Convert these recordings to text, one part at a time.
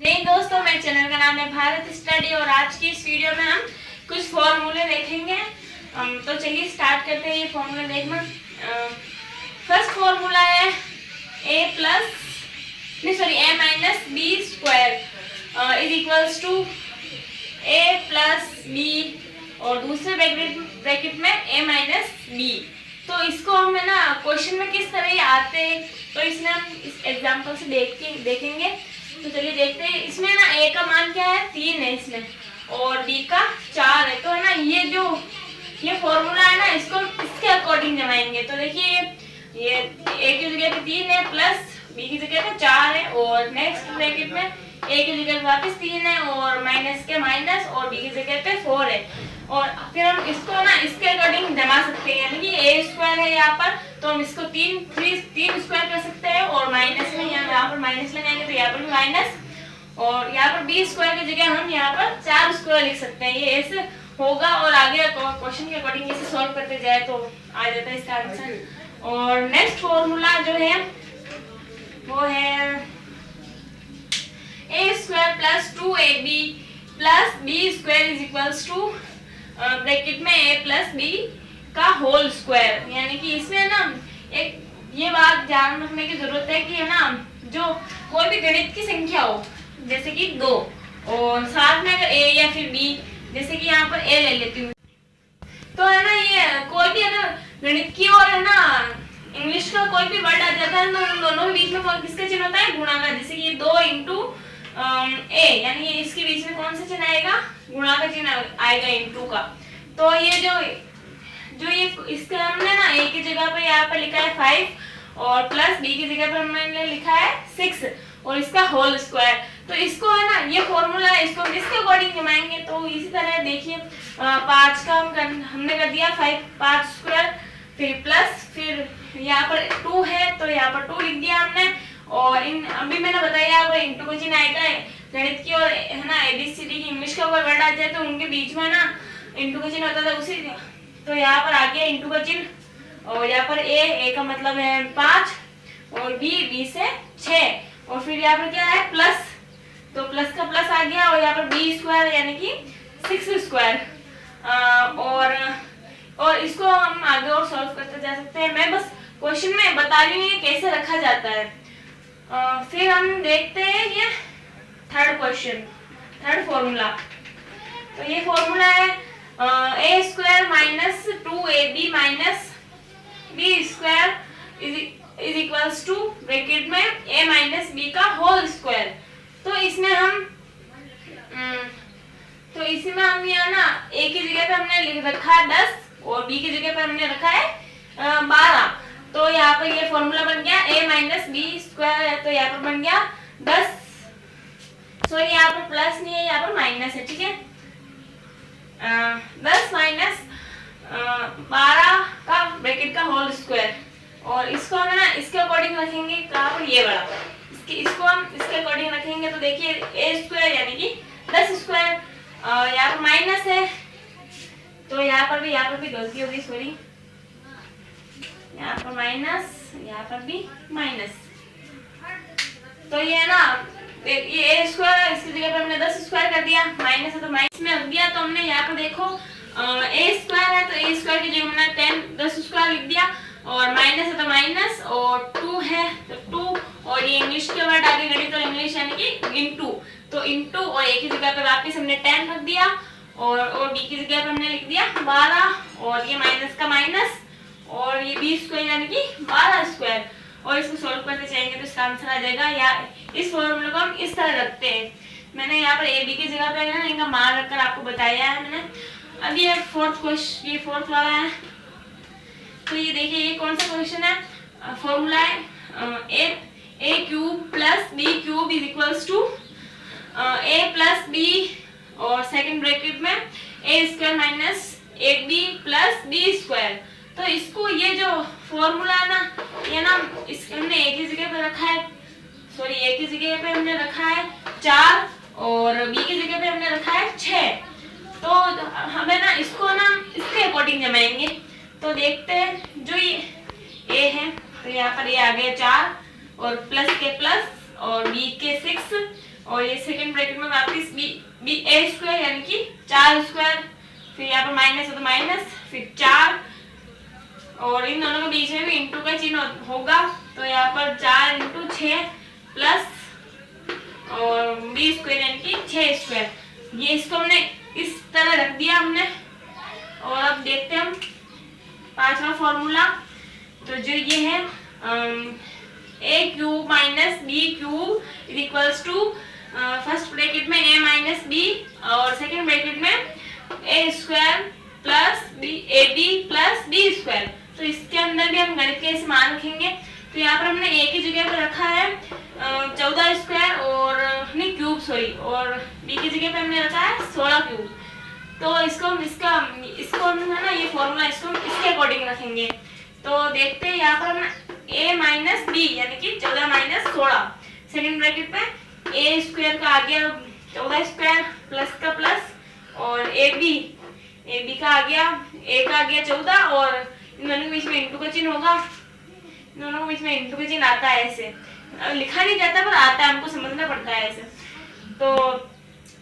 नहीं दोस्तों, मेरे चैनल का नाम है भारत स्टडी और आज की इस वीडियो में हम कुछ फॉर्मूले देखेंगे। तो चलिए स्टार्ट करते हैं ये फॉर्मूला देखना। फर्स्ट फॉर्मूला है A minus B square is equals to A plus B और दूसरे ब्रैकेट में ए माइनस बी। तो इसको हम है ना क्वेश्चन में किस तरह आते हैं तो इसमें हम इस एग्जांपल से देखेंगे। तो चलिए देखते हैं। इसमें ना ए का मान क्या है 3 है इसमें और बी का 4 है। तो है ना ये फॉर्मूला है ना इसको इसके अकॉर्डिंग जमाएंगे। तो देखिए ये ए की जगह पे 3 है प्लस बी की जगह पे 4 है और नेक्स्ट ब्रैकेट में ए की जगह पे वापस 3 है और माइनस के माइनस और बी की जगह पे 4 है। और फिर हम इसको ना इसके अकॉर्डिंग जमा सकते हैं, यानी कि ए स्क्वायर है यहाँ पर तो हम इसको 3 स्क्वायर कर सकते हैं और माइनस में यहाँ पर माइनस लगाएंगे तो यहाँ पर भी माइनस और यहाँ पर बी स्क्वायर की जगह हम यहाँ पर 4 स्क्वायर लिख सकते हैं। ये ऐसे होगा और आगे क्वेश्चन के अकॉर्डिंग इसे सॉल्व करते जाए तो आ जाता है इसका आंसर। और नेक्स्ट फॉर्मूला जो है वो है A square plus 2ab plus B square is equals to bracket में ए प्लस बी का होल स्क्वायर। यानी कि इसमें ना एक ये बात ध्यान रखने की जरूरत है कि है ना जो कोई भी गणित की संख्या हो जैसे कि 2 और साथ में अगर ए या फिर बी, जैसे कि यहाँ पर ए ले लेती हूँ तो है ना ये कोई भी अगर गणित की और है ना इंग्लिश का कोई भी वर्ड आ जाता है तो इन दोनों के बीच में किसका चिन्ह होता है गुणा का। जैसे कि ये 2 इंटू ए यानी ये इसके बीच में कौन सा चिन्ह आएगा गुणा का चिन्ह आएगा इंटू का। तो ये जो ये इसके हमने ना ए की जगह पे यहाँ पर लिखा है 5 और प्लस बी की जगह पर हमने लिखा है 6 और इसका होल स्क्वायर। तो इसको है ना ये फॉर्मूला है इसको इसके अकॉर्डिंग जमाएंगे। तो इसी तरह देखिए 5 का हमने कर दिया 5 स्क्वायर फिर प्लस फिर यहाँ पर 2 है तो यहाँ पर 2 लिख दिया हमने और इन अभी मैंने बताया यहाँ पर इंटू का चिन्ह आएगा गणित की और है ना एबीसीडी की इंग्लिश का कोई वर्ड आ जाए तो उनके बीच में ना इंटू का चिन्ह होता था उसी। तो यहाँ पर आ गया इंटू का चिन्ह और यहाँ पर ए का मतलब है 5 और बी से 6 और फिर यहाँ पर क्या है प्लस तो प्लस का प्लस आ गया और यहाँ पर बी स्क्वायर यानी कि 6 स्क्वायर और इसको हम आगे और सॉल्व करते जा सकते हैं। मैं बस क्वेश्चन में बता रही हूँ कैसे रखा जाता है। फिर हम देखते हैं ये थर्ड फॉर्मूला। तो ये फॉर्मूला है A square minus 2ab minus B square is equals to bracket में ए माइनस बी का होल स्क्वायर। तो इसमें हम यहाँ ना ए की जगह पे हमने लिख रखा है 10 और बी की जगह पे हमने रखा है 12। तो यहाँ पर ये फॉर्मूला बन गया a माइनस बी स्क्वायर है तो यहाँ पर बन गया 10। सॉरी यहाँ पर प्लस नहीं है यहाँ पर माइनस है, ठीक है। 10 माइनस 12 का ब्रैकेट का होल स्क्वायर और इसको हम ना इसके अकॉर्डिंग रखेंगे कहाँ पर ये वाला इसको हम इसके अकॉर्डिंग रखेंगे। तो देखिए a स्क्वायर यानी कि 10 स्क्वायर यहाँ पर माइनस है तो यहाँ पर भी गलती होगी सॉरी यहाँ पर माइनस यहाँ पर भी माइनस। तो ये ना ये ए स्क्वायर इसकी जगह पर हमने 10 स्क्वायर कर दिया माइनस है तो माइनस में रख दिया। तो हमने यहाँ पर देखो ए स्क्वायर है तो ए स्क्वायर की जगह हमने 10 स्क्वायर लिख दिया और माइनस है तो माइनस और 2 है तो 2 और ये इंग्लिश के वर्ड आगे गणित और इंग्लिश यानी कि इनटू तो इनटू और ए की जगह पर वापस हमने 10 रख दिया और बी की जगह पर हमने लिख दिया 12 और ये माइनस का माइनस और ये बी स्क्वायर यानी कि 12 स्क्वायर और इसको सॉल्व करते जाएंगे तो इसका आंसर आ जाएगा। या इस फॉर्मूले को हम इस तरह रखते हैं। मैंने यहाँ पर ए बी की जगह पे ना इनका मान रखकर आपको बताया है मैंने। अब ये फोर्थ वाला है। तो ये देखिए ये कौन सा क्वेश्चन है फॉर्मूला है A cube plus B cube is equals to A plus B और सेकंड ब्रैकेट में A square minus 8b plus B square. तो इसको ये जो फॉर्मूला है ना ये ना हमने ए की जगह पे रखा है सॉरी ए की जगह पे हमने रखा है 4 और बी की जगह पे हमने रखा है 6। तो हमें ना इसको ना इसके अकॉर्डिंग जमाएंगे। तो देखते हैं जो ये ए है तो यहाँ पर ये आ गया 4 और प्लस के प्लस और बी के 6 और ये सेकंड ब्रैकेट में वापस बी ए स्क्वायर यानी कि 4 स्क्वायर, फिर यहाँ पर माइनस है तो माइनस, फिर 4 और इन दोनों के बीच में भी इंटू का चिन्ह होगा, तो यहाँ पर 4 इंटू 6 प्लस और बी स्क्वायर यानी कि 6 स्क्वायर। ये इसको हमने इस तरह रख दिया हमने। और अब देखते हैं हम पांचवा फॉर्मूला। तो जो ये है A cube minus B cube equals to first bracket में ए माइनस बी और सेकंड ब्रैकेट में A square plus B A B plus B square. तो इसके अंदर भी हम गणित के ऐसे मान रखेंगे। तो यहाँ पर हमने ए की जगह पर रखा है 14 स्क्वायर और नहीं क्यूब सॉरी, और बी की जगह पे हमने रखा है 16 क्यूब। तो इसको हम है ना ये फॉर्मूला इसको हम इसके अकॉर्डिंग रखेंगे। तो देखते हैं यहाँ पर हम a माइनस बी यानी कि 14 माइनस 16, सेकेंड ब्रैकेट में ए स्क्वायर का आ गया 14 स्क्वायर प्लस का प्लस और ए बी का आ गया 14 और इन दोनों के बीच में इंटू का चिन्ह होगा, दोनों के बीच में इंटू का चिन्ह आता है ऐसे, लिखा नहीं जाता पर आता है, हमको समझना पड़ता है ऐसे। तो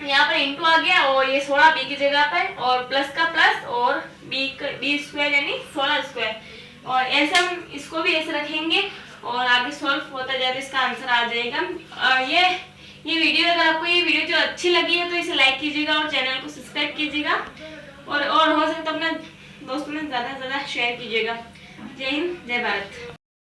यहाँ पर इंटू आ गया और ये 16 बी की जगह पे और प्लस का प्लस और बी स्क्वायर यानी 16 स्क्वायर, और ऐसे हम इसको भी ऐसे रखेंगे और आगे सॉल्व होता जाए तो इसका आंसर आ जाएगा। ये वीडियो अगर आपको ये वीडियो जो अच्छी लगी है तो इसे लाइक कीजिएगा और चैनल को सब्सक्राइब कीजिएगा और हो सके तो अपने दोस्तों में ज़्यादा से ज़्यादा शेयर कीजिएगा। जय हिंद, जय भारत।